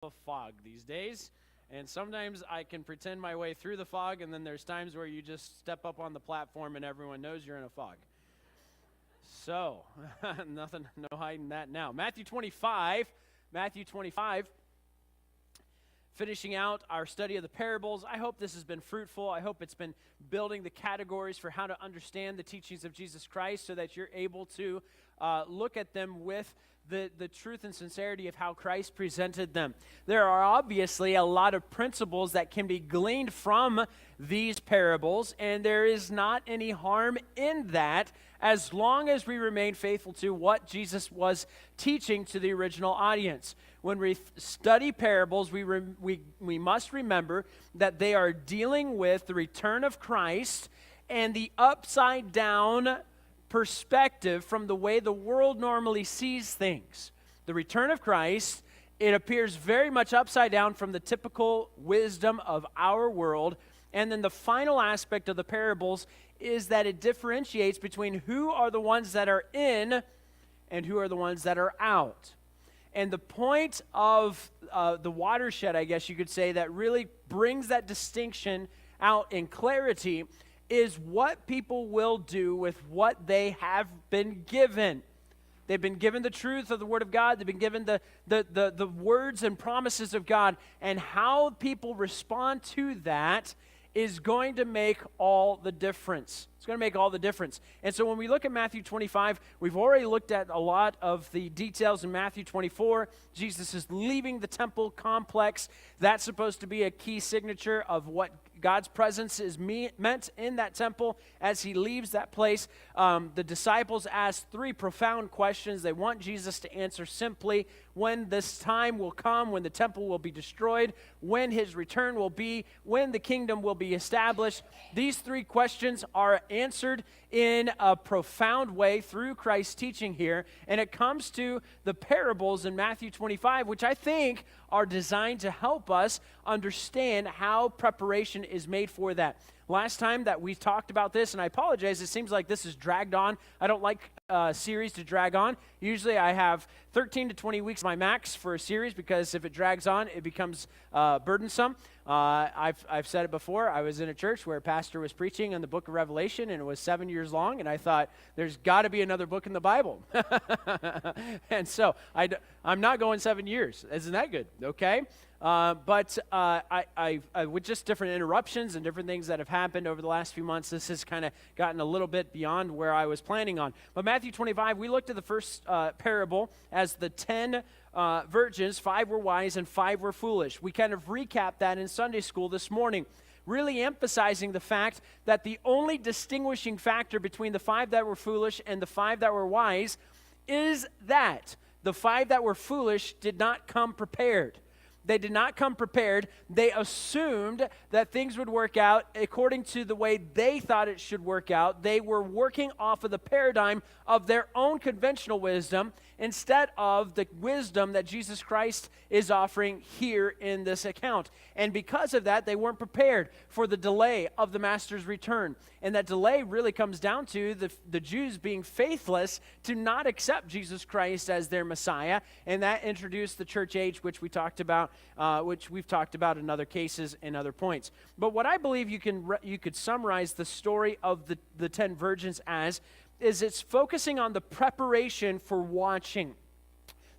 a fog these days, and sometimes I can pretend my way through the fog, and then there's times where you just step up on the platform and everyone knows you're in a fog. So, no hiding that now. Matthew 25, finishing out our study of the parables. I hope this has been fruitful. I hope it's been building the categories for how to understand the teachings of Jesus Christ so that you're able to look at them with the truth and sincerity of how Christ presented them. There are obviously a lot of principles that can be gleaned from these parables, and there is not any harm in that as long as we remain faithful to what Jesus was teaching to the original audience. When we study parables, we must remember that they are dealing with the return of Christ and the upside down perspective from the way the world normally sees things. The return of Christ, it appears very much upside down from the typical wisdom of our world. And then the final aspect of the parables is that it differentiates between who are the ones that are in and who are the ones that are out. And the point of the watershed, I guess you could say, that really brings that distinction out in clarity is what people will do with what they have been given. They've been given the truth of the Word of God. They've been given the words and promises of God. And how people respond to that is going to make all the difference. It's going to make all the difference. And so when we look at Matthew 25, we've already looked at a lot of the details in Matthew 24. Jesus is leaving the temple complex. That's supposed to be a key signature of what God's presence is meant in that temple as he leaves that place. The disciples ask three profound questions. They want Jesus to answer simply when this time will come, when the temple will be destroyed, when his return will be, when the kingdom will be established. These three questions are answered in a profound way through Christ's teaching here. And it comes to the parables in Matthew 25, which I think are designed to help us understand how preparation is made for that. Last time that we talked about this, and I apologize, it seems like this is dragged on. I don't like series to drag on. Usually I have 13 to 20 weeks my max for a series because if it drags on, it becomes burdensome. I've said it before. I was in a church where a pastor was preaching on the book of Revelation, and it was 7 years long, and I thought, there's got to be another book in the Bible. And so I'm not going 7 years. Isn't that good? Okay? But with just different interruptions and different things that have happened over the last few months, this has kind of gotten a little bit beyond where I was planning on. But Matthew 25, we looked at the first parable as the 10 virgins, 5 were wise and 5 were foolish. We kind of recapped that in Sunday school this morning, really emphasizing the fact that the only distinguishing factor between the 5 that were foolish and the 5 that were wise is that the 5 that were foolish did not come prepared. They did not come prepared. They assumed that things would work out according to the way they thought it should work out. They were working off of the paradigm of their own conventional wisdom instead of the wisdom that Jesus Christ is offering here in this account. And because of that, they weren't prepared for the delay of the Master's return. And that delay really comes down to the Jews being faithless to not accept Jesus Christ as their Messiah. And that introduced the church age, which we've talked about in other cases and other points. But what I believe you could summarize the story of the 10 virgins as is it's focusing on the preparation for watching.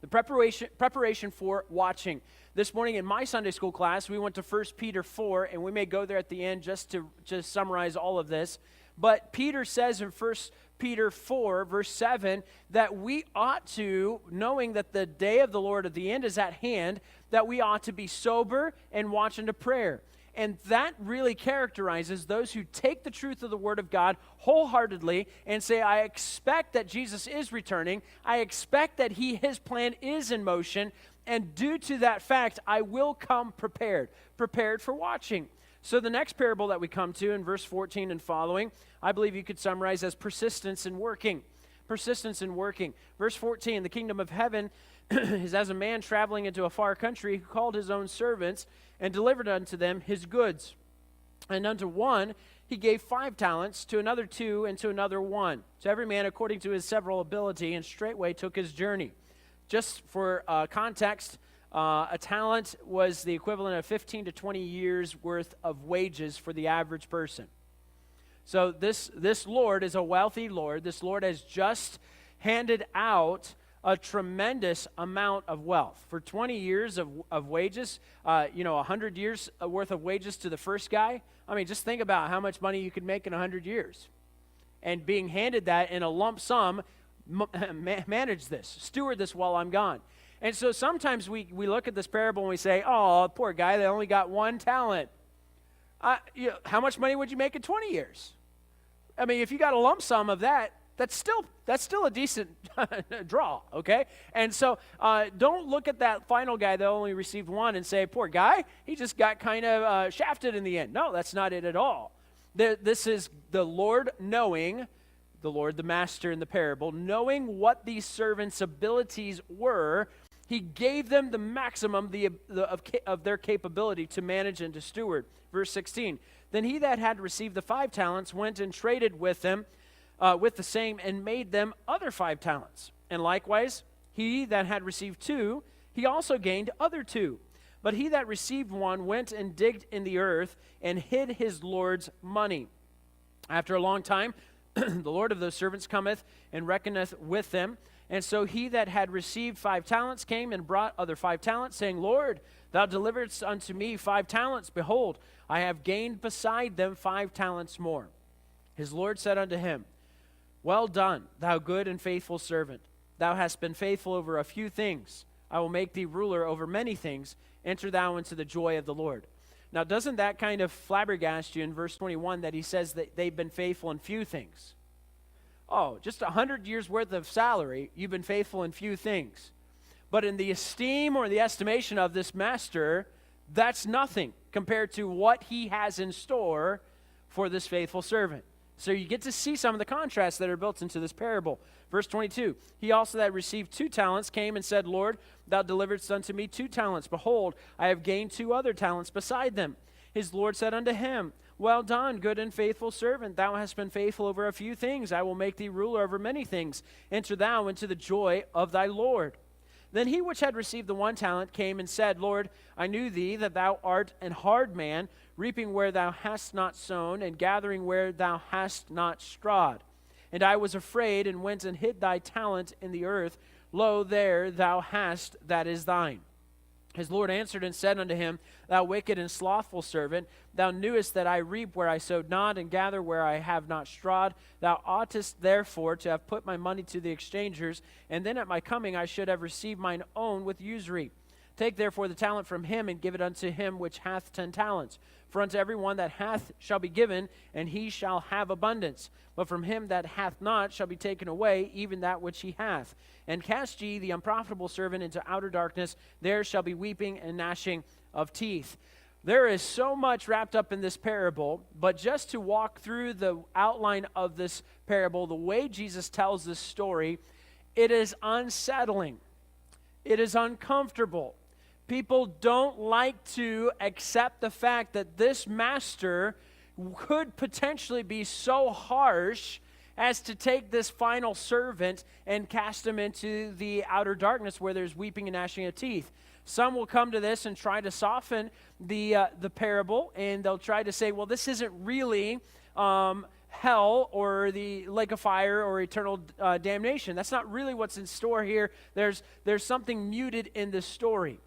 The preparation for watching. This morning in my Sunday school class, we went to 1 Peter 4, and we may go there at the end just to summarize all of this. But Peter says in 1 Peter 4, verse 7, that we ought to, knowing that the day of the Lord at the end is at hand, that we ought to be sober and watch unto prayer. And that really characterizes those who take the truth of the Word of God wholeheartedly and say, I expect that Jesus is returning. I expect that his plan is in motion. And due to that fact, I will come prepared for watching. So the next parable that we come to in verse 14 and following, I believe you could summarize as persistence in working. Persistence in working. Verse 14, the kingdom of heaven is as a man traveling into a far country who called his own servants and delivered unto them his goods. And unto one he gave 5 talents, to another 2, and to another 1. To every man according to his several ability, and straightway took his journey. Just for context, A talent was the equivalent of 15 to 20 years worth of wages for the average person. So this Lord is a wealthy Lord. This Lord has just handed out a tremendous amount of wealth. For 20 years of wages, 100 years worth of wages to the first guy. I mean, just think about how much money you could make in 100 years. And being handed that in a lump sum, manage this, steward this while I'm gone. And so sometimes we look at this parable and we say, oh, poor guy, they only got one talent. How much money would you make in 20 years? I mean, if you got a lump sum of that, that's still a decent draw, okay? And so don't look at that final guy that only received one and say, poor guy, he just got kind of shafted in the end. No, that's not it at all. This is the Lord knowing, the Lord, the master in the parable, knowing what these servants' abilities were. He gave them the maximum of their capability to manage and to steward. Verse 16, then he that had received the 5 talents went and traded with them, with the same, and made them other 5 talents. And likewise, he that had received 2, he also gained other 2. But he that received 1 went and digged in the earth and hid his Lord's money. After a long time, the Lord of those servants cometh and reckoneth with them. And so he that had received 5 talents came and brought other 5 talents, saying, Lord, thou deliveredst unto me 5 talents. Behold, I have gained beside them 5 talents more. His Lord said unto him, well done, thou good and faithful servant. Thou hast been faithful over a few things. I will make thee ruler over many things. Enter thou into the joy of the Lord. Now, doesn't that kind of flabbergast you in verse 21 that he says that they've been faithful in few things? Oh, just 100 years worth of salary, you've been faithful in few things. But in the esteem or the estimation of this master, that's nothing compared to what he has in store for this faithful servant. So you get to see some of the contrasts that are built into this parable. Verse 22, he also that received 2 talents came and said, Lord, thou deliveredst unto me 2 talents. Behold, I have gained 2 other talents beside them. His Lord said unto him, well done, good and faithful servant. Thou hast been faithful over a few things. I will make thee ruler over many things. Enter thou into the joy of thy Lord. Then he which had received the 1 talent came and said, Lord, I knew thee that thou art an hard man, reaping where thou hast not sown, and gathering where thou hast not strawed. And I was afraid, and went and hid thy talent in the earth. Lo, there thou hast that is thine. His Lord answered and said unto him, thou wicked and slothful servant, thou knewest that I reap where I sowed not, and gather where I have not strawed. Thou oughtest therefore to have put my money to the exchangers, and then at my coming I should have received mine own with usury. Take therefore the talent from him, and give it unto him which hath 10 talents. For unto every one that hath shall be given, and he shall have abundance. But from him that hath not shall be taken away even that which he hath. And cast ye the unprofitable servant into outer darkness. There shall be weeping and gnashing of teeth. There is so much wrapped up in this parable, but just to walk through the outline of this parable, the way Jesus tells this story, it is unsettling. It is uncomfortable. People don't like to accept the fact that this master could potentially be so harsh as to take this final servant and cast him into the outer darkness where there's weeping and gnashing of teeth. Some will come to this and try to soften the parable, and they'll try to say, well, this isn't really hell or the lake of fire or eternal damnation. That's not really what's in store here. There's something muted in this story.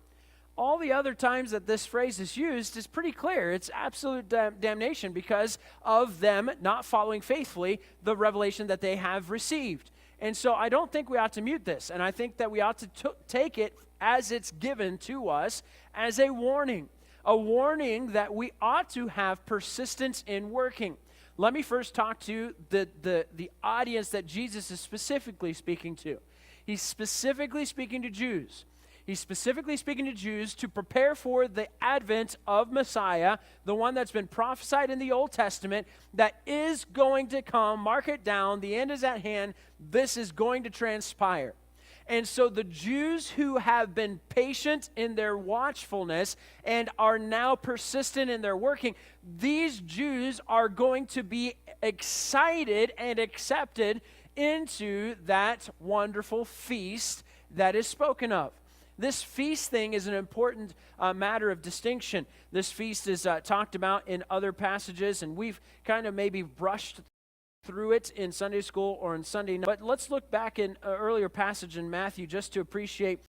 All the other times that this phrase is used is pretty clear. It's absolute damnation because of them not following faithfully the revelation that they have received. And so I don't think we ought to mute this, and I think that we ought to take it as it's given to us as a warning that we ought to have persistence in working. Let me first talk to the audience that Jesus is specifically speaking to. He's specifically speaking to Jews. He's specifically speaking to Jews to prepare for the advent of Messiah, the one that's been prophesied in the Old Testament that is going to come. Mark it down. The end is at hand. This is going to transpire. And so the Jews who have been patient in their watchfulness and are now persistent in their working, these Jews are going to be excited and accepted into that wonderful feast that is spoken of. This feast thing is an important matter of distinction. This feast is talked about in other passages, and we've kind of maybe brushed through it in Sunday school or in Sunday. But let's look back in an earlier passage in Matthew just to appreciate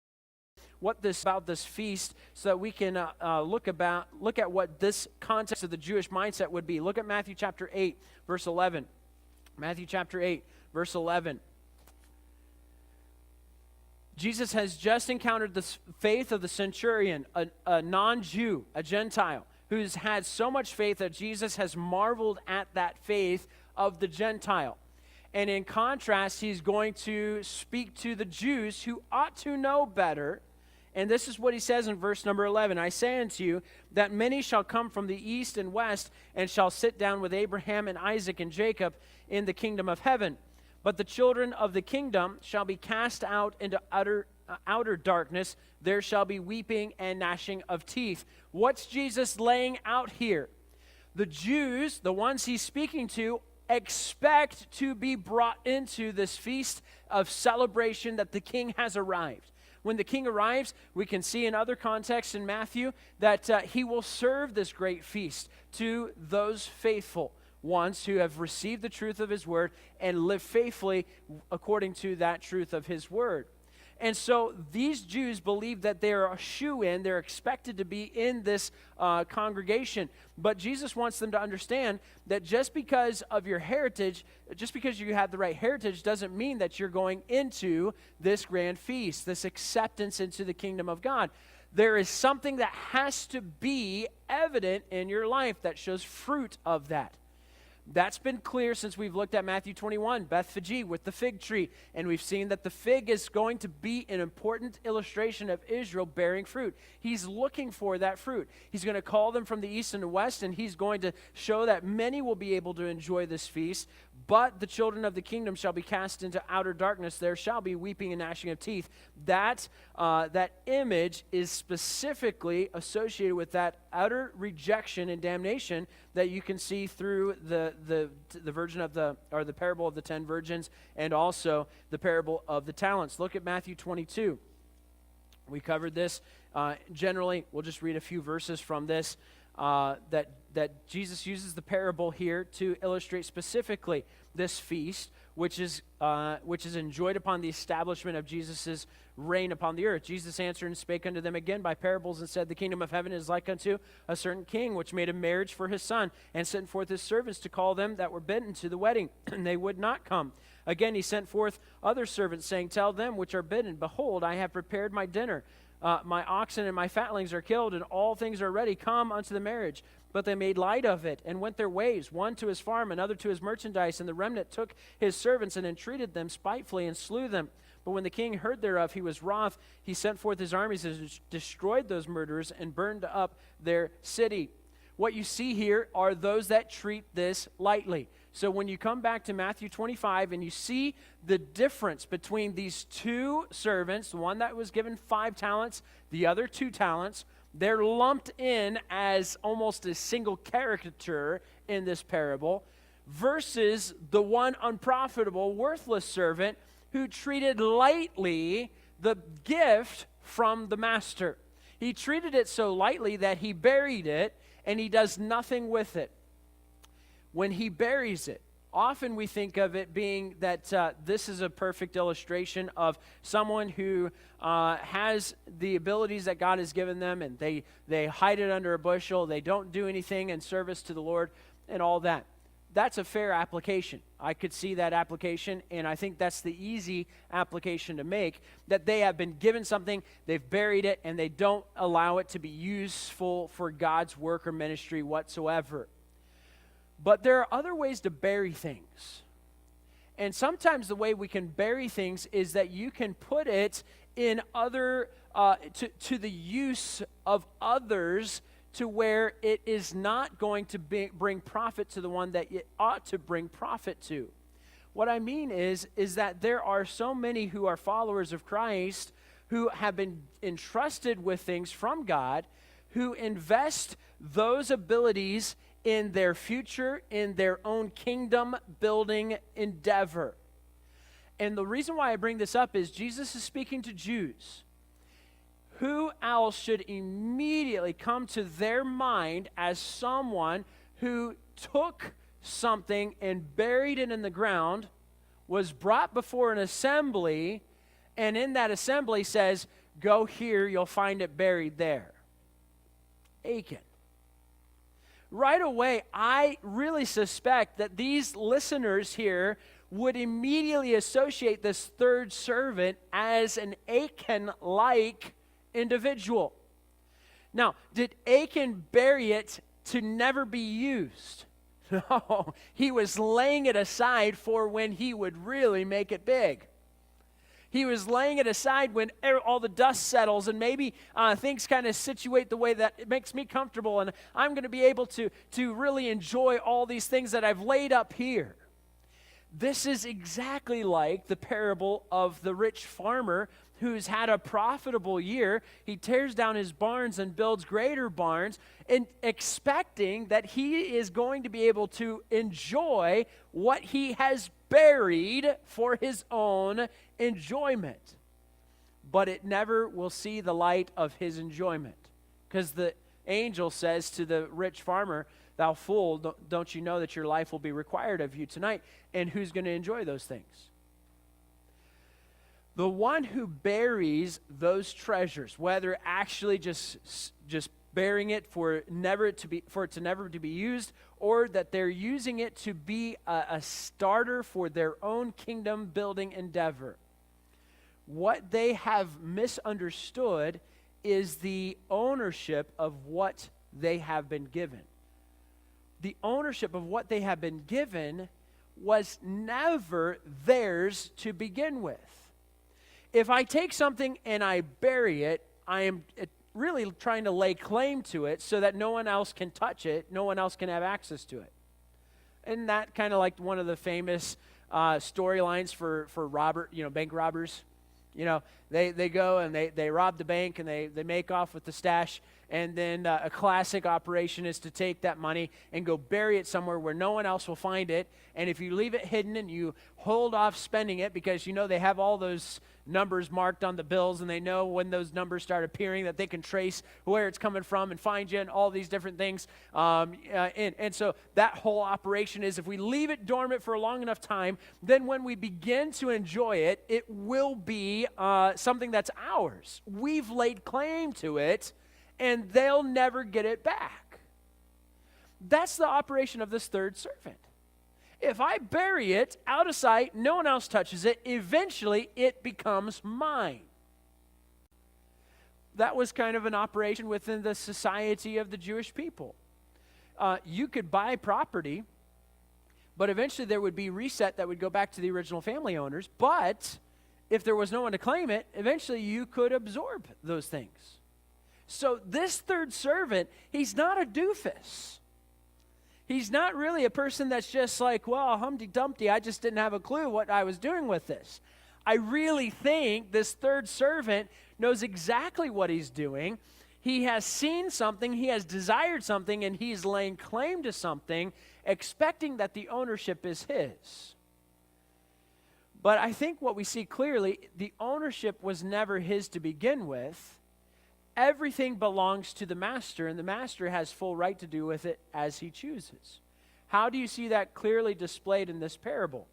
about this feast, so that we can look at what this context of the Jewish mindset would be. Look at Matthew chapter 8, verse 11. Matthew chapter 8, verse 11. Jesus has just encountered the faith of the centurion, a non-Jew, a Gentile, who's had so much faith that Jesus has marveled at that faith of the Gentile. And in contrast, he's going to speak to the Jews who ought to know better. And this is what he says in verse number 11. I say unto you that many shall come from the east and west and shall sit down with Abraham and Isaac and Jacob in the kingdom of heaven. But the children of the kingdom shall be cast out into outer darkness. There shall be weeping and gnashing of teeth. What's Jesus laying out here? The Jews, the ones he's speaking to, expect to be brought into this feast of celebration that the king has arrived. When the king arrives, we can see in other contexts in Matthew that he will serve this great feast to those faithful ones who have received the truth of his word and live faithfully according to that truth of his word. And so these Jews believe that they're a shoo-in, they're expected to be in this congregation. But Jesus wants them to understand that just because of your heritage, just because you have the right heritage, doesn't mean that you're going into this grand feast, this acceptance into the kingdom of God. There is something that has to be evident in your life that shows fruit of that. That's been clear since we've looked at Matthew 21, Bethphage with the fig tree. And we've seen that the fig is going to be an important illustration of Israel bearing fruit. He's looking for that fruit. He's going to call them from the east and the west, and he's going to show that many will be able to enjoy this feast. But the children of the kingdom shall be cast into outer darkness. There shall be weeping and gnashing of teeth. That image is specifically associated with that utter rejection and damnation that you can see through the parable of the 10 virgins and also the parable of the talents. Look at Matthew 22. We covered this. Generally, we'll just read a few verses from this. That Jesus uses the parable here to illustrate specifically this feast, which is enjoyed upon the establishment of Jesus' reign upon the earth. Jesus answered and spake unto them again by parables and said, the kingdom of heaven is like unto a certain king, which made a marriage for his son, and sent forth his servants to call them that were bidden to the wedding, and they would not come. Again he sent forth other servants, saying, tell them which are bidden, behold, I have prepared my dinner. My oxen and my fatlings are killed, and all things are ready. Come unto the marriage. But they made light of it, and went their ways, one to his farm, another to his merchandise. And the remnant took his servants, and entreated them spitefully, and slew them. But when the king heard thereof, he was wroth. He sent forth his armies, and destroyed those murderers, and burned up their city. What you see here are those that treat this lightly. So when you come back to Matthew 25 and you see the difference between these two servants, the one that was given 5 talents, the other 2 talents, they're lumped in as almost a single caricature in this parable, versus the one unprofitable, worthless servant who treated lightly the gift from the master. He treated it so lightly that he buried it, and he does nothing with it. When he buries it, often we think of it being that this is a perfect illustration of someone who has the abilities that God has given them, and they hide it under a bushel, they don't do anything in service to the Lord, and all that. That's a fair application. I could see that application, and I think that's the easy application to make, that they have been given something, they've buried it, and they don't allow it to be useful for God's work or ministry whatsoever. But there are other ways to bury things. And sometimes the way we can bury things is that you can put it in other, to the use of others, to where it is not going to bring profit to the one that it ought to bring profit to. What I mean is that there are so many who are followers of Christ who have been entrusted with things from God, who invest those abilities in their future, in their own kingdom building endeavor. And the reason why I bring this up is Jesus is speaking to Jews. who else should immediately come to their mind as someone who took something and buried it in the ground, was brought before an assembly, and in that assembly says, go here, you'll find it buried there? Achan. Right away, I really suspect that these listeners here would immediately associate this third servant as an Achan-like individual. Now, did Achan bury it to never be used? No, he was laying it aside for when he would really make it big. He was laying it aside when all the dust settles and maybe things kind of situate the way that it makes me comfortable, and I'm going to be able to really enjoy all these things that I've laid up here. This is exactly like the parable of the rich farmer who's had a profitable year. He tears down his barns and builds greater barns, and expecting that he is going to be able to enjoy what he has buried for his own enjoyment. But it never will see the light of his enjoyment, because the angel says to the rich farmer, thou fool, don't you know that your life will be required of you tonight? And who's going to enjoy those things? The one who buries those treasures, whether actually just burying it for it to never to be used, or that they're using it to be a starter for their own kingdom building endeavor. What they have misunderstood is the ownership of what they have been given. The ownership of what they have been given was never theirs to begin with. If I take something and I bury it, I am really trying to lay claim to it so that no one else can touch it, no one else can have access to it. And that kind of like one of the famous storylines for bank robbers. They go and they rob the bank and they make off with the stash, and then a classic operation is to take that money and go bury it somewhere where no one else will find it. And if you leave it hidden and you hold off spending it, because they have all those numbers marked on the bills, and they know when those numbers start appearing that they can trace where it's coming from and find you and all these different things. And so that whole operation is, if we leave it dormant for a long enough time, then when we begin to enjoy it, it will be something that's ours. We've laid claim to it, and they'll never get it back. That's the operation of this third servant. If I bury it out of sight, no one else touches it, eventually it becomes mine. That was kind of an operation within the society of the Jewish people. You could buy property, but eventually there would be reset that would go back to the original family owners. But if there was no one to claim it, eventually you could absorb those things. So this third servant, he's not a doofus. He's not really a person that's just like, well, Humpty Dumpty, I just didn't have a clue what I was doing with this. I really think this third servant knows exactly what he's doing. He has seen something, he has desired something, and he's laying claim to something, expecting that the ownership is his. But I think what we see clearly, the ownership was never his to begin with. Everything belongs to the master, and the master has full right to do with it as he chooses. How do you see that clearly displayed in this parable?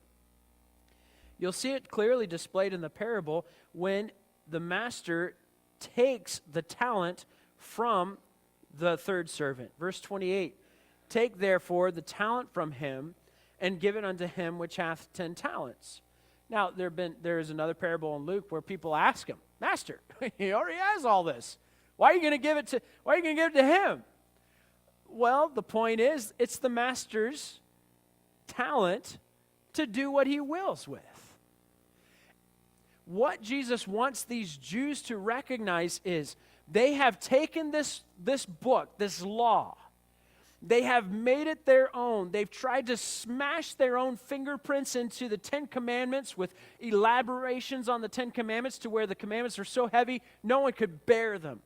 You'll see it clearly displayed in the parable when the master takes the talent from the third servant. Verse 28, take therefore the talent from him and give it unto him which hath 10 talents. Now, there is another parable in Luke where people ask him, Master, he already has all this. Why are you going to give it to him? Well, the point is, it's the master's talent to do what he wills with. What Jesus wants these Jews to recognize is they have taken this book, this law. They have made it their own. They've tried to smash their own fingerprints into the 10 Commandments with elaborations on the 10 Commandments to where the commandments are so heavy no one could bear them.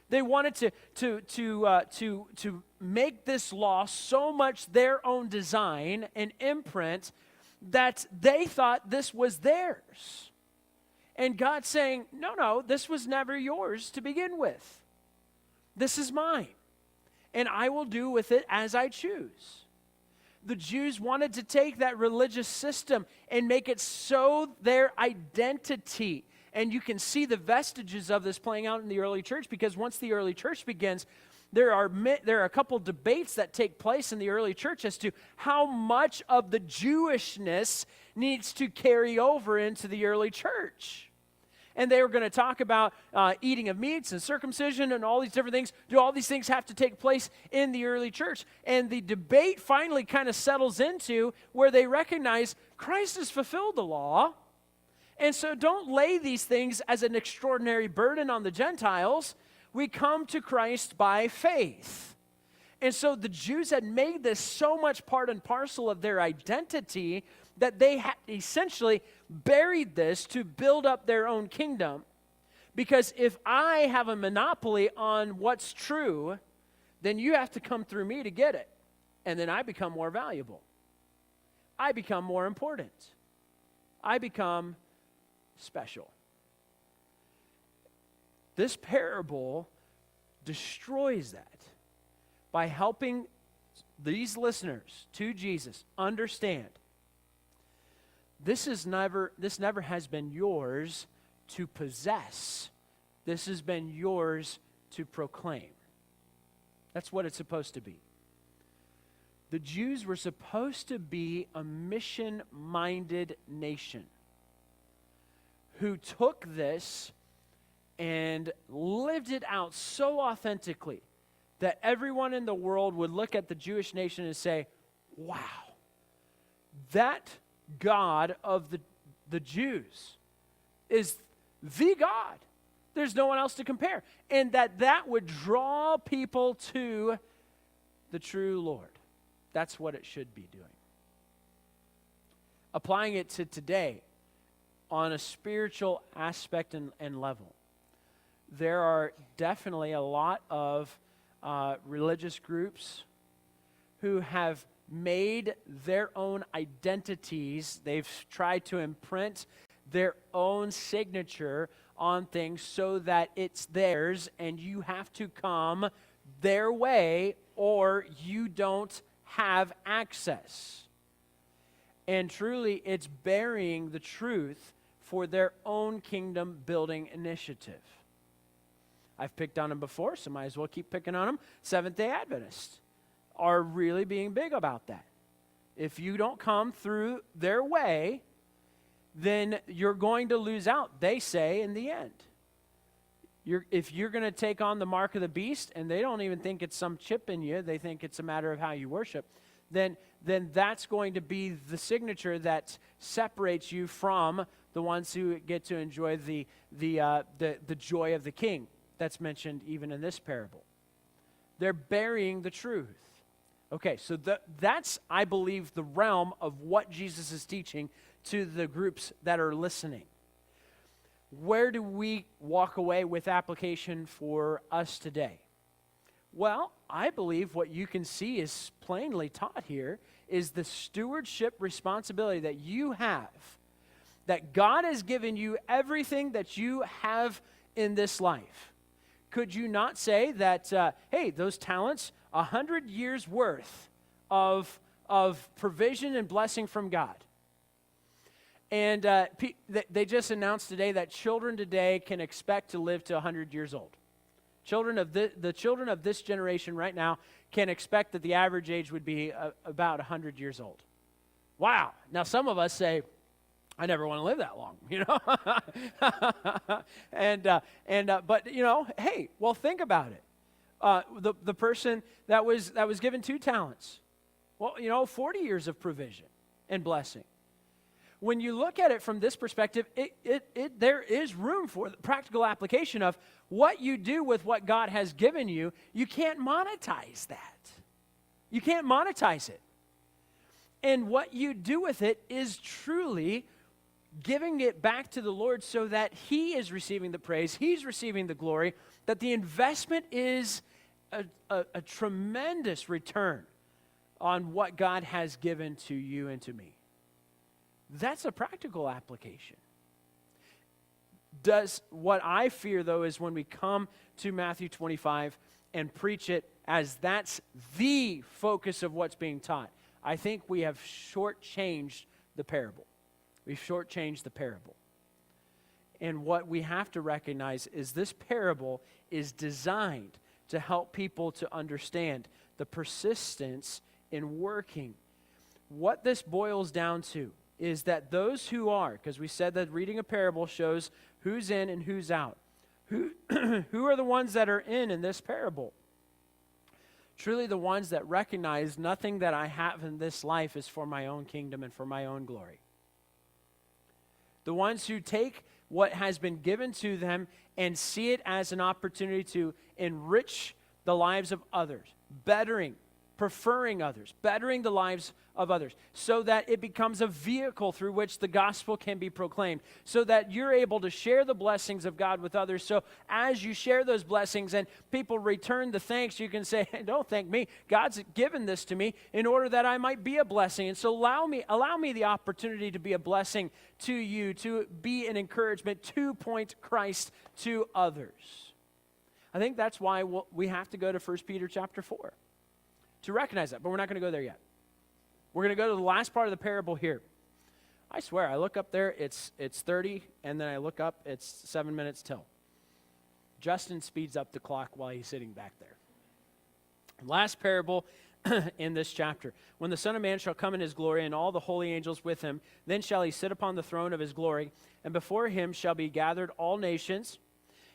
They wanted to make this law so much their own design and imprint that they thought this was theirs. And God's saying, no, this was never yours to begin with. This is mine, and I will do with it as I choose. The Jews wanted to take that religious system and make it so their identity. And you can see the vestiges of this playing out in the early church, because once the early church begins, there are a couple debates that take place in the early church as to how much of the Jewishness needs to carry over into the early church. And they were going to talk about eating of meats and circumcision and all these different things. Do all these things have to take place in the early church? And the debate finally kind of settles into where they recognize Christ has fulfilled the law. And so don't lay these things as an extraordinary burden on the Gentiles. We come to Christ by faith. And so the Jews had made this so much part and parcel of their identity that they had essentially buried this to build up their own kingdom. Because if I have a monopoly on what's true, then you have to come through me to get it. And then I become more valuable. I become more important. I become special. This parable destroys that by helping these listeners to Jesus understand this never has been yours to possess. This has been yours to proclaim. That's what it's supposed to be. The Jews were supposed to be a mission-minded nation who took this and lived it out so authentically that everyone in the world would look at the Jewish nation and say, wow, that God of the Jews is the God. There's no one else to compare. And that would draw people to the true Lord. That's what it should be doing. Applying it to today on a spiritual aspect and level. There are definitely a lot of religious groups who have made their own identities. They've tried to imprint their own signature on things so that it's theirs, and you have to come their way or you don't have access. And truly, it's burying the truth for their own kingdom building initiative. I've picked on them before, so might as well keep picking on them. Seventh-day Adventists are really being big about that. If you don't come through their way, then you're going to lose out, they say, in the end. If you're going to take on the mark of the beast, and they don't even think it's some chip in you, they think it's a matter of how you worship, then that's going to be the signature that separates you from the ones who get to enjoy the joy of the king that's mentioned even in this parable. They're burying the truth. Okay, so that's, I believe, the realm of what Jesus is teaching to the groups that are listening. Where do we walk away with application for us today? Well, I believe what you can see is plainly taught here is the stewardship responsibility that you have, that God has given you everything that you have in this life. Could you not say that, hey, those talents, 100 years worth of provision and blessing from God? And they just announced today that children today can expect to live to 100 years old. The children of this generation right now can expect that the average age would be about 100 years old. Wow. Now, some of us say, I never want to live that long, you know. But you know, hey, well, think about it. The person that was given 2 talents, well, you know, 40 years of provision and blessing. When you look at it from this perspective, there is room for the practical application of what you do with what God has given you. You can't monetize that. You can't monetize it. And what you do with it is truly giving it back to the Lord so that He is receiving the praise, He's receiving the glory, that the investment is a tremendous return on what God has given to you and to me. That's a practical application. What I fear, though, is when we come to Matthew 25 and preach it as that's the focus of what's being taught, I think we have shortchanged the parable. We've shortchanged the parable. And what we have to recognize is this parable is designed to help people to understand the persistence in working. What this boils down to is that those who are, because we said that reading a parable shows who's in and who's out. Who are the ones that are in this parable? Truly the ones that recognize nothing that I have in this life is for my own kingdom and for my own glory. The ones who take what has been given to them and see it as an opportunity to enrich the lives of others, preferring others, bettering the lives of others, so that it becomes a vehicle through which the gospel can be proclaimed, so that you're able to share the blessings of God with others. So as you share those blessings and people return the thanks, you can say, hey, don't thank me. God's given this to me in order that I might be a blessing. And so allow me the opportunity to be a blessing to you, to be an encouragement, to point Christ to others. I think that's why we have to go to 1 Peter chapter 4 to recognize that, but we're not going to go there yet. We're going to go to the last part of the parable here. I swear, I look up there, it's 30, and then I look up, it's 7 minutes till. Justin speeds up the clock while he's sitting back there. Last parable in this chapter. When the Son of Man shall come in his glory, and all the holy angels with him, then shall he sit upon the throne of his glory, and before him shall be gathered all nations,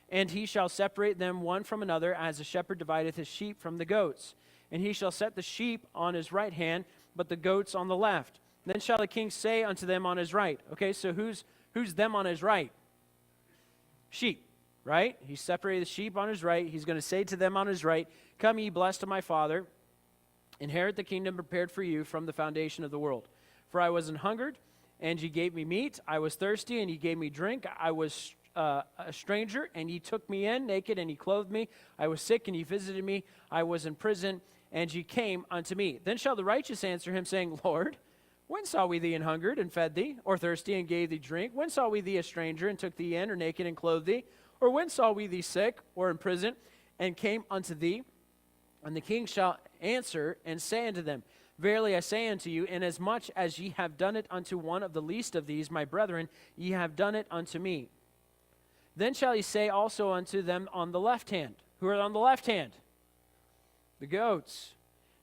and he shall separate them one from another, as a shepherd divideth his sheep from the goats. And he shall set the sheep on his right hand, but the goats on the left. Then shall the king say unto them on his right. Okay, so who's them on his right? Sheep, right? He separated the sheep on his right. He's going to say to them on his right, come ye blessed of my Father, inherit the kingdom prepared for you from the foundation of the world. For I was an hungered, and ye gave me meat. I was thirsty, and ye gave me drink. I was a stranger, and ye took me in, naked, and ye clothed me. I was sick, and ye visited me. I was in prison, and ye came unto me. Then shall the righteous answer him, saying, Lord, when saw we thee an hungered, and fed thee, or thirsty, and gave thee drink? When saw we thee a stranger, and took thee in, or naked, and clothed thee? Or when saw we thee sick, or in prison, and came unto thee? And the king shall answer, and say unto them, Verily I say unto you, inasmuch as ye have done it unto one of the least of these, my brethren, ye have done it unto me. Then shall he say also unto them on the left hand. Who are on the left hand? The goats.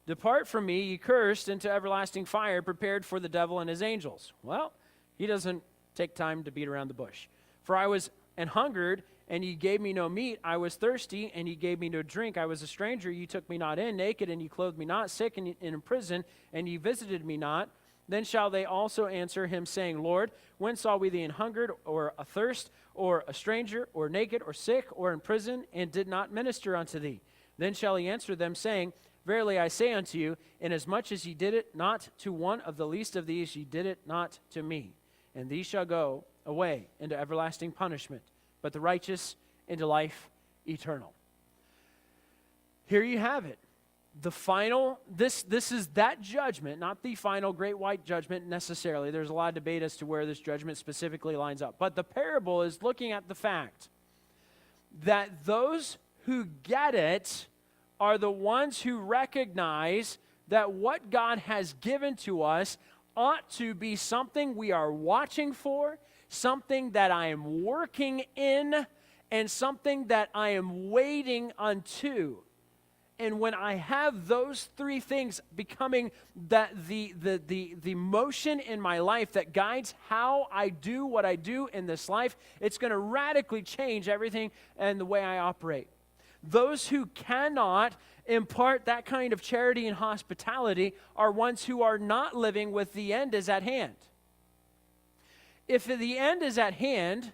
Depart from me, ye cursed, into everlasting fire, prepared for the devil and his angels. Well, he doesn't take time to beat around the bush. For I was an hungered, and ye gave me no meat. I was thirsty, and ye gave me no drink. I was a stranger, ye took me not in. Naked, and ye clothed me not. Sick, and in prison, and ye visited me not. Then shall they also answer him, saying, Lord, when saw we thee an hungered, or athirst, or a stranger, or naked, or sick, or in prison, and did not minister unto thee? Then shall he answer them, saying, Verily I say unto you, inasmuch as ye did it not to one of the least of these, ye did it not to me. And these shall go away into everlasting punishment, but the righteous into life eternal. Here you have it. The final, this is that judgment, not the final great white judgment necessarily. There's a lot of debate as to where this judgment specifically lines up. But the parable is looking at the fact that those who get it are the ones who recognize that what God has given to us ought to be something we are watching for, something that I am working in, and something that I am waiting unto. And when I have those three things becoming the motion in my life that guides how I do what I do in this life, it's going to radically change everything and the way I operate. Those who cannot impart that kind of charity and hospitality are ones who are not living with the end is at hand. If the end is at hand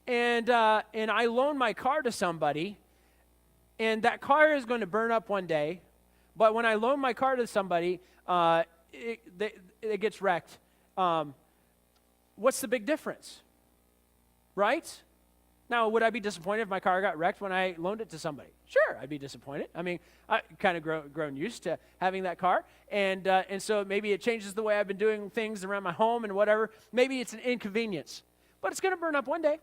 and I loan my car to somebody, and that car is going to burn up one day, but when I loan my car to somebody, it gets wrecked. What's the big difference? Right? Now, would I be disappointed if my car got wrecked when I loaned it to somebody? Sure, I'd be disappointed. I mean, I kind of grown used to having that car, and so maybe it changes the way I've been doing things around my home and whatever. Maybe it's an inconvenience, but it's going to burn up one day.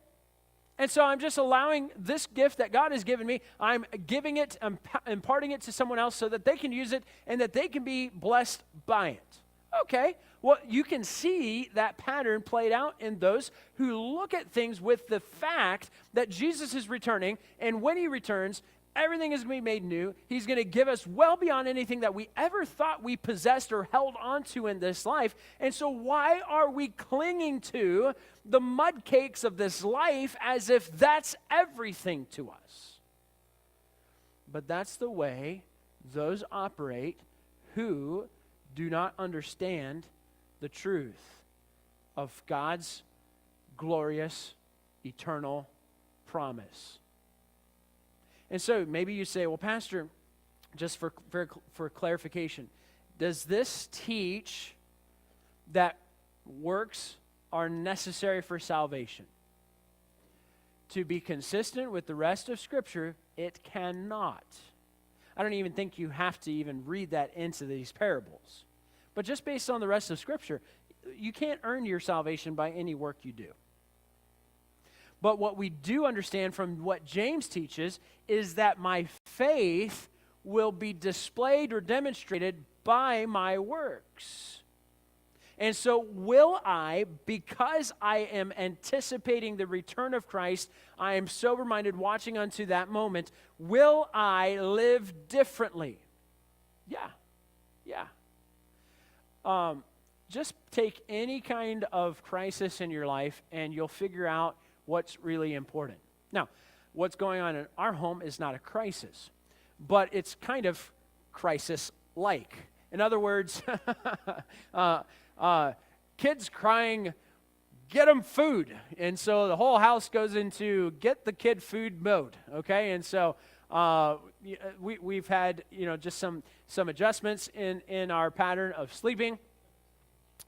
And so I'm just allowing this gift that God has given me, I'm giving it, I'm imparting it to someone else so that they can use it and that they can be blessed by it. Okay, well, you can see that pattern played out in those who look at things with the fact that Jesus is returning, and when he returns, everything is going to be made new. He's going to give us well beyond anything that we ever thought we possessed or held on to in this life. And so why are we clinging to the mud cakes of this life as if that's everything to us? But that's the way those operate who do not understand the truth of God's glorious, eternal promise. And so maybe you say, well, Pastor, just for clarification, does this teach that works are necessary for salvation? To be consistent with the rest of Scripture, it cannot. I don't even think you have to even read that into these parables. But just based on the rest of Scripture, you can't earn your salvation by any work you do. But what we do understand from what James teaches is that my faith will be displayed or demonstrated by my works. And so will I, because I am anticipating the return of Christ, I am sober-minded, watching unto that moment, will I live differently? Yeah. Just take any kind of crisis in your life and you'll figure out what's really important. Now, what's going on in our home is not a crisis, but it's kind of crisis-like. In other words, kids crying, get them food. And so the whole house goes into get the kid food mode, okay? And so we've had, just some adjustments in our pattern of sleeping.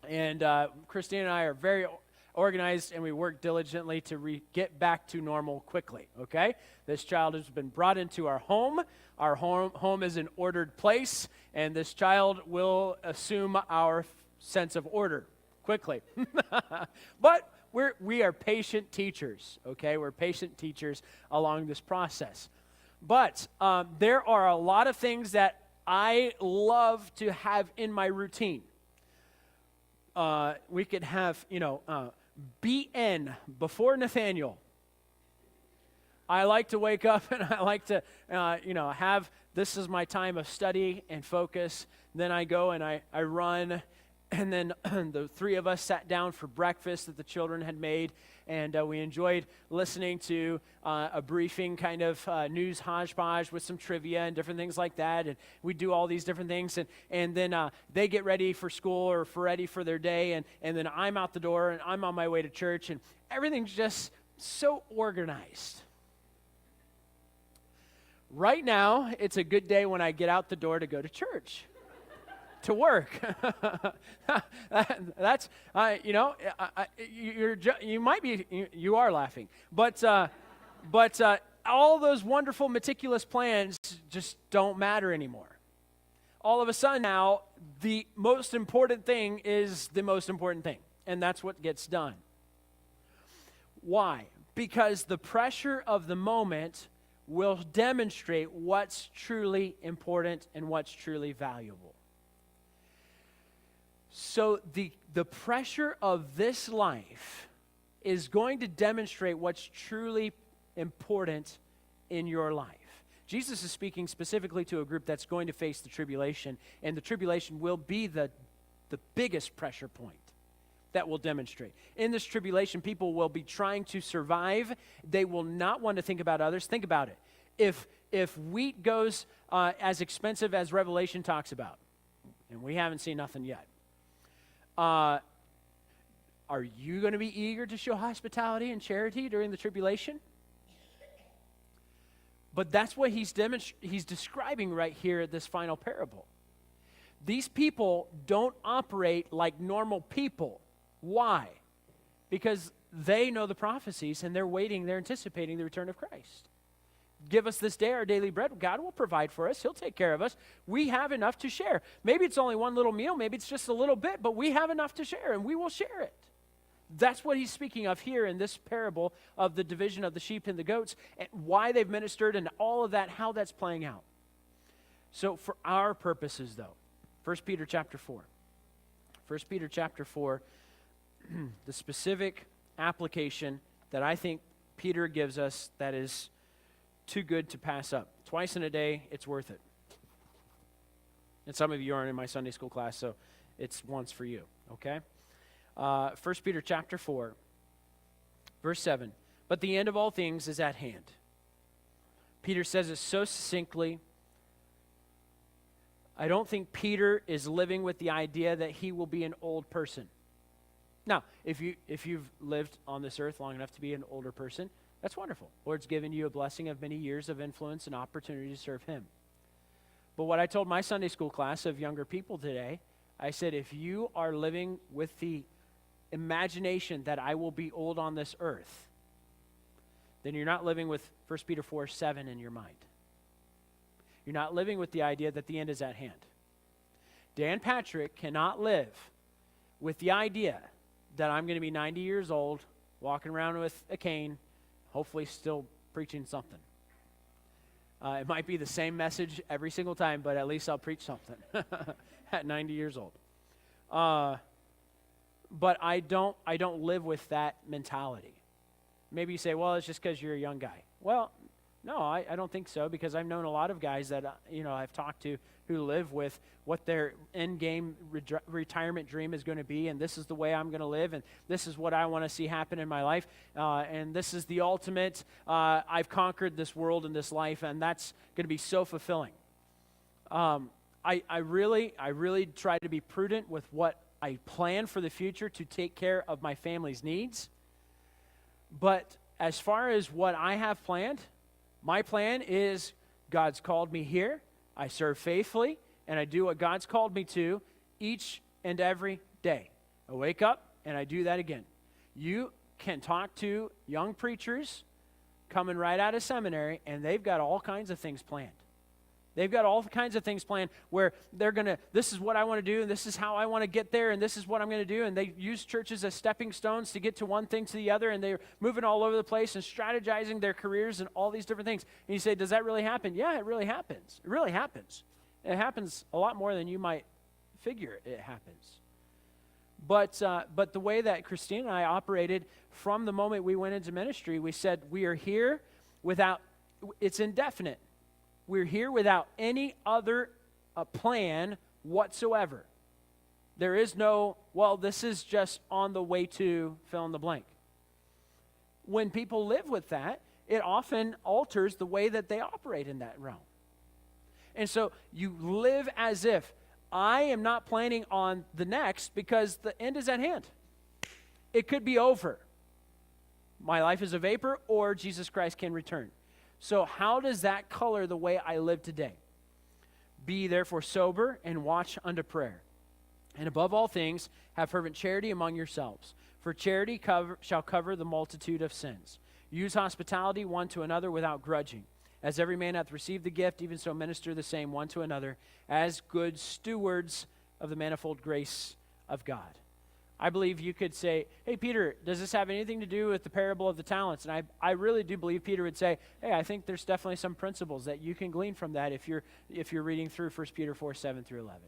And Christine and I are very organized, and we work diligently to get back to normal quickly, okay? This child has been brought into our home. Our home is an ordered place, and this child will assume our sense of order quickly. But we are patient teachers, okay? We're patient teachers along this process. But there are a lot of things that I love to have in my routine. We could have, BN before Nathaniel. I like to wake up and I like to, have, this is my time of study and focus. Then I go and I run. And then the three of us sat down for breakfast that the children had made, and we enjoyed listening to a briefing kind of news hodgepodge with some trivia and different things like that. And we do all these different things, and then they get ready for school or ready for their day, and then I'm out the door, and I'm on my way to church, and everything's just so organized. Right now, it's a good day when I get out the door to go to church. To work. That's, you are laughing. But all those wonderful, meticulous plans just don't matter anymore. All of a sudden now, the most important thing is the most important thing. And that's what gets done. Why? Because the pressure of the moment will demonstrate what's truly important and what's truly valuable. So the pressure of this life is going to demonstrate what's truly important in your life. Jesus is speaking specifically to a group that's going to face the tribulation, and the tribulation will be the biggest pressure point that will demonstrate. In this tribulation, people will be trying to survive. They will not want to think about others. Think about it. If wheat goes as expensive as Revelation talks about, and we haven't seen nothing yet, are you going to be eager to show hospitality and charity during the tribulation? But that's what he's describing right here at this final parable. These people don't operate like normal people. Why? Because they know the prophecies and they're anticipating the return of Christ. Give us this day our daily bread. God will provide for us. He'll take care of us. We have enough to share. Maybe it's only one little meal. Maybe it's just a little bit, but we have enough to share, and we will share it. That's what he's speaking of here in this parable of the division of the sheep and the goats, and why they've ministered and all of that, how that's playing out. So for our purposes, though, 1 Peter chapter 4. 1 Peter chapter 4, the specific application that I think Peter gives us that is too good to pass up. Twice in a day, it's worth it. And some of you aren't in my Sunday school class, so it's once for you, okay? 1 Peter chapter 4, verse 7. But the end of all things is at hand. Peter says it so succinctly. I don't think Peter is living with the idea that he will be an old person. Now, if you've lived on this earth long enough to be an older person, that's wonderful. Lord's given you a blessing of many years of influence and opportunity to serve him. But what I told my Sunday school class of younger people today, I said, if you are living with the imagination that I will be old on this earth, then you're not living with 1 Peter 4, 7 in your mind. You're not living with the idea that the end is at hand. Dan Patrick cannot live with the idea that I'm going to be 90 years old, walking around with a cane, hopefully still preaching something. It might be the same message every single time, but at least I'll preach something at 90 years old. But I don't live with that mentality. Maybe you say, well, it's just because you're a young guy. Well, no, I don't think so, because I've known a lot of guys that I've talked to who live with what their end-game retirement dream is going to be, and this is the way I'm going to live, and this is what I want to see happen in my life, and this is the ultimate, I've conquered this world and this life, and that's going to be so fulfilling. I really try to be prudent with what I plan for the future to take care of my family's needs, but as far as what I have planned, my plan is God's called me here, I serve faithfully, and I do what God's called me to each and every day. I wake up and I do that again. You can talk to young preachers coming right out of seminary, and they've got all kinds of things planned. They've got all kinds of things planned where they're going to, this is what I want to do, and this is how I want to get there, and this is what I'm going to do. And they use churches as stepping stones to get to one thing to the other, and they're moving all over the place and strategizing their careers and all these different things. And you say, does that really happen? Yeah, it really happens. It really happens. It happens a lot more than you might figure it happens. But the way that Christine and I operated from the moment we went into ministry, we said we are here without, it's indefinite. We're here without any other plan whatsoever. There is no, well, this is just on the way to fill in the blank. When people live with that, it often alters the way that they operate in that realm. And so you live as if I am not planning on the next because the end is at hand. It could be over. My life is a vapor, or Jesus Christ can return. So how does that color the way I live today? Be therefore sober and watch unto prayer. And above all things, have fervent charity among yourselves. For charity shall cover the multitude of sins. Use hospitality one to another without grudging. As every man hath received the gift, even so minister the same one to another, as good stewards of the manifold grace of God. I believe you could say, hey, Peter, does this have anything to do with the parable of the talents? And I really do believe Peter would say, hey, I think there's definitely some principles that you can glean from that if you're reading through 1 Peter 4, 7 through 11.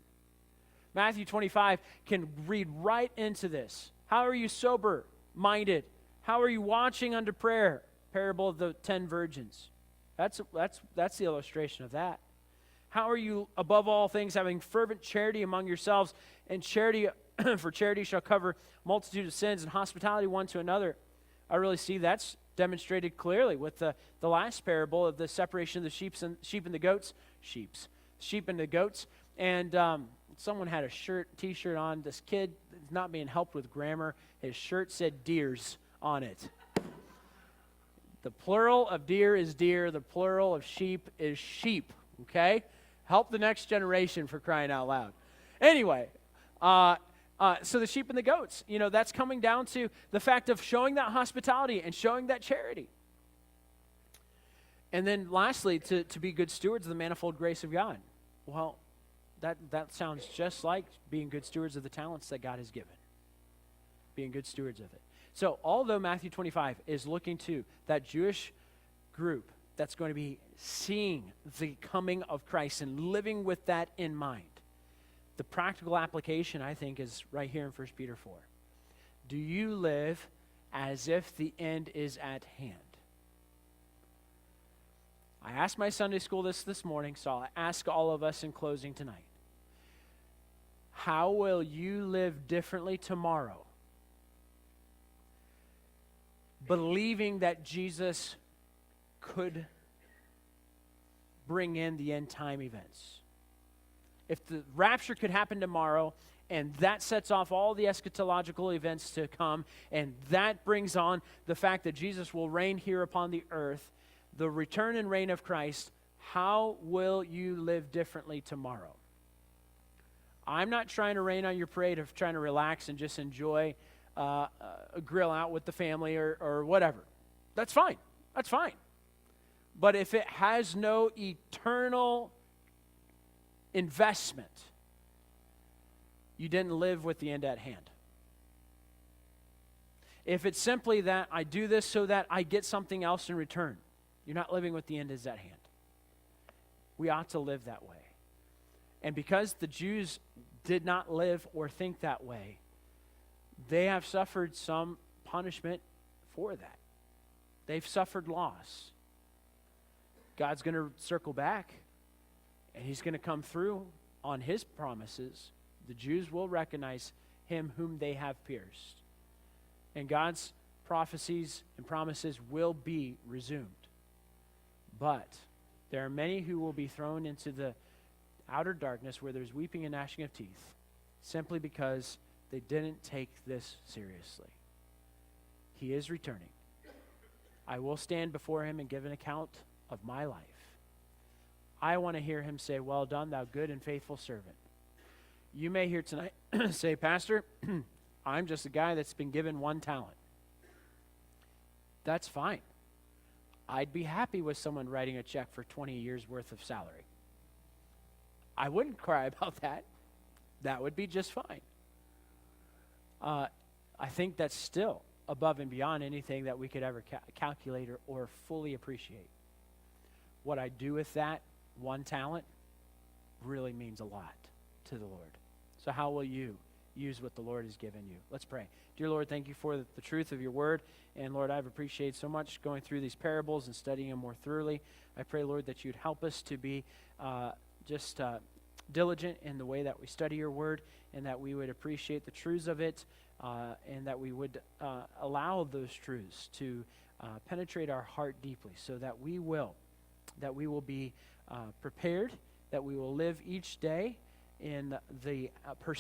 Matthew 25 can read right into this. How are you sober-minded? How are you watching unto prayer? Parable of the 10 virgins. That's the illustration of that. How are you, above all things, having fervent charity among yourselves, and charity, for charity shall cover multitude of sins, and hospitality one to another. I really see that's demonstrated clearly with the last parable of the separation of the sheep and the goats. Sheep and the goats. And someone had a t-shirt on. This kid is not being helped with grammar. His shirt said deers on it. The plural of deer is deer. The plural of sheep is sheep. Okay? Help the next generation, for crying out loud. Anyway, so the sheep and the goats, that's coming down to the fact of showing that hospitality and showing that charity. And then lastly, to be good stewards of the manifold grace of God. Well, that sounds just like being good stewards of the talents that God has given. Being good stewards of it. So although Matthew 25 is looking to that Jewish group that's going to be seeing the coming of Christ and living with that in mind, the practical application, I think, is right here in 1 Peter 4. Do you live as if the end is at hand? I asked my Sunday school this morning, so I'll ask all of us in closing tonight. How will you live differently tomorrow, believing that Jesus could bring in the end time events? If the rapture could happen tomorrow, and that sets off all the eschatological events to come, and that brings on the fact that Jesus will reign here upon the earth, the return and reign of Christ, how will you live differently tomorrow? I'm not trying to rain on your parade of trying to relax and just enjoy a grill out with the family or whatever. That's fine. That's fine. But if it has no eternal investment, you didn't live with the end at hand. If it's simply that I do this so that I get something else in return, you're not living with the end is at hand. We ought to live that way. And because the Jews did not live or think that way, they have suffered some punishment for that. They've suffered loss. God's going to circle back, and he's going to come through on his promises. The Jews will recognize him whom they have pierced. And God's prophecies and promises will be resumed. But there are many who will be thrown into the outer darkness where there's weeping and gnashing of teeth, simply because they didn't take this seriously. He is returning. I will stand before him and give an account of my life. I want to hear him say, "Well done, thou good and faithful servant." You may hear tonight say, "Pastor, I'm just a guy that's been given one talent." That's fine. I'd be happy with someone writing a check for 20 years worth of salary. I wouldn't cry about that. That would be just fine. I think that's still above and beyond anything that we could ever calculate or fully appreciate. What I do with that one talent really means a lot to the Lord. So how will you use what the Lord has given you? Let's pray. Dear Lord, thank you for the truth of your word. And Lord, I've appreciated so much going through these parables and studying them more thoroughly. I pray, Lord, that you'd help us to be diligent in the way that we study your word, and that we would appreciate the truths of it, and that we would allow those truths to penetrate our heart deeply, so that we will be prepared, that we will live each day in the pursuit